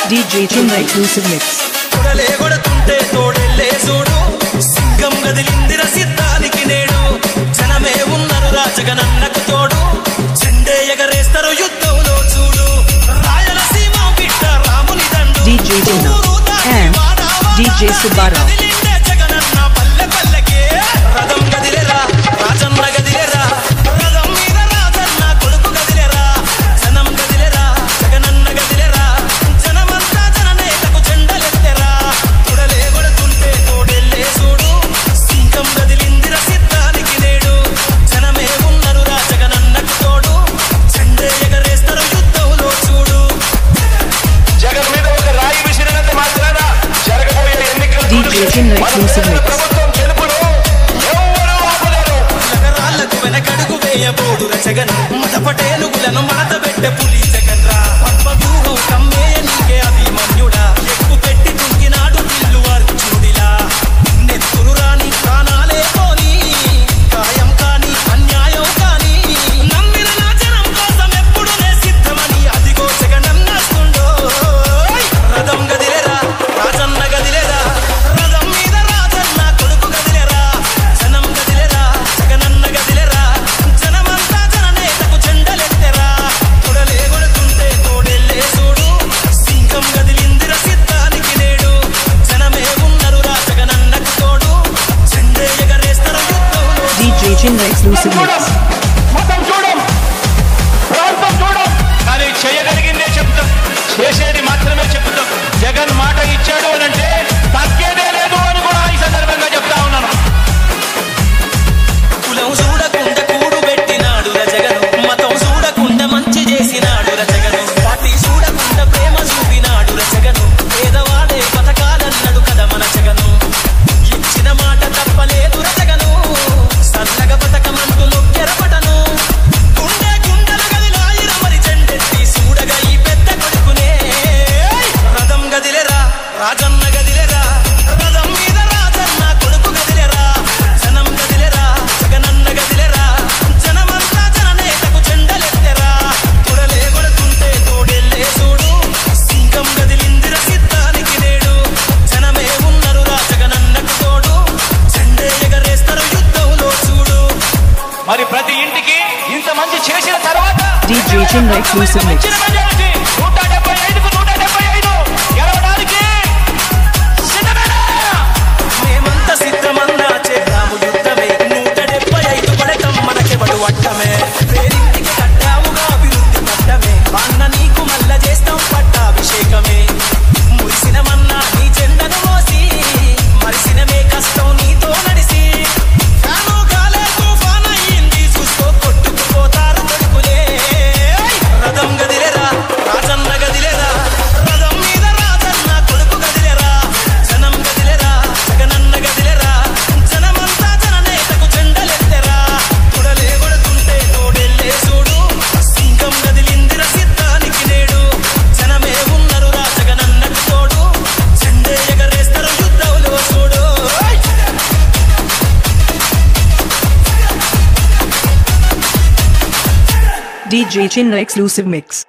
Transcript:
DJ Chinna exclusive mix. కొడలే కొడుతుంటే తోడెల్లే చూడు సింగం గదిలిందిర సిద్ధానికి నేడు జనమే ఉన్నరు రాజగనన్నకు తోడు చెండే ఎగరేస్తారు యుద్ధంలో చూడు రాయలసీమ బిడ్డ రాముని దండు DJ Chinna and DJ Subara. Jagananna పల్లె పల్లెకే రథం గదిలేరా రాజన్న గదిలేరా రథం మీద రాజన్న కొడుకు గదిలేరా జనం గదిలేరా జగనన్న గదిలేరా జనమంతా జననేతకు జెండలెత్తెరా కొడలే కొడుతుంటే తోడెల్లే చూడు సింగం గదిలిందిర సిద్ధానికి నేడు జనమే ఉన్నరు రాజగనన్నకు తోడు చెండే ఎగరేస్తారు యుద్ధంలో చూడు జగన్ మీద ఒక రాయి విసిరినంత మాత్రాన జరగబోయే ఎన్నికలు DJ Chinna exclusive mix. నగరాలకు వెనకడుగు వేయబోడు జగన్ మత పటేలుగులను మాత పెట్టె పులి జగన్ రా పద్మవ్యూహం కమ్మేయ నీకే అభిమన్యుడా ఎక్కు పెట్టి తుంకినాడు ఇల్లు అర్జునుడిలా నెత్తురు రాని ప్రాణాలే పోని గాయం కాని అన్యాయం కాని నమ్మిన నా జనం కోసం ఎప్పుడు నే సిద్ధమని అదిగో జగనన్నస్తుండో రథం గదిలేరా రాజన్న గదిలేరా రథం మీద రాజన్న కొడుకు గదిలేరా జనం గదిలేరా జగనన్న గదిలేరా జనమంతా జననేతకు జెండలెత్తెరా కొడలే కొడుతుంటే తోడెల్లే చూడు సింగం గదిలిందిర సిద్ధానికి నేడు జనమే ఉన్నరు రాజగనన్నకు తోడు చెండే ఎగరేస్తారు యుద్ధంలో DJ Chinna exclusive mix. మొత్తం చూడం ప్రాంతం చూడం కానీ చేయగలిగిందే చెప్తాం చేసేది మాత్రమే చెప్తాం జగన్ మాట ఇచ్చాడు అనంటే తగ్గేదే లేదు అని కూడా ఈ సందర్భంగా చెప్తా ఉన్నాను కులం చూడకుండా కూడు పెట్టినాడు రజగను మతం చూడకుండా మంచి చేసినాడు రజగను పార్టీ చూడకుండా ప్రేమ చూపినాడు రజగను పేదవాడే పథకాలన్నాడు కదా మన జగను ఇచ్చిన మాట తప్పలేదు రజగను సన్నగ పథకమంటూ నొక్కెరపటను గుండె గుండెల గదిలో ఇరమరి జెండెత్తి చూడగా ఈ పెద్ద కొడుకునే రథం గదిలేరా రాజన్న గదిలేరా రథం మీద రాజన్న కొడుకు గదిలేరా జనం గదిలేరా జగనన్న గదిలేరా జనమంతా జననేతకు జెండలెత్తెరా కొడలే కొడుతుంటే తోడెల్లే చూడు సింగం గదిలిందిర సిద్ధానికి నేడు జనమే ఉన్నరు రాజగనన్నకు తోడు జెండే ఎగరేస్తారు యుద్ధంలో చూడు మరి ప్రతి ఇంటికి ఇంత మంచి చేసిన తర్వాత DJ Chinna exclusive mix. 175కు 175 గెలవడానికి సిద్ధమేనా? మేమంతా సిద్ధమన్నా చేద్దాము యుద్ధమే 175 పడటం మనకెవడు అడ్డమే పేరింటికి కట్టావుగా అభివృద్ధి పడ్డమే అన్న నీకు మల్ల చేస్తాం పట్టాభిషేకమే మురిసినమన్నా నీ జెండను మోసి మరిసినమే కష్టం నీతో నడిసి ఫ్యాను గాలే తుఫాన్ అయ్యింది చూసుకో కొట్టుకుపోతారు కొడుకులే రథం గదిలేరా రాజన్న గదిలేరా రథం మీద రాజన్న కొడుకు గదిలేరా జనం గదిలేరా జగనన్న గదిలేరా జనమంతా జననేతకు జెండలెత్తెరా కొడలే కొడుతుంటే తోడెల్లే చూడు సింగం గదిలిందిర సిద్ధానికి నేడు జనమే ఉన్నరు రాజగనన్నకు తోడు జెండే ఎగరేస్తారు యుద్ధంలో చూడు DJ Chinna exclusive mix.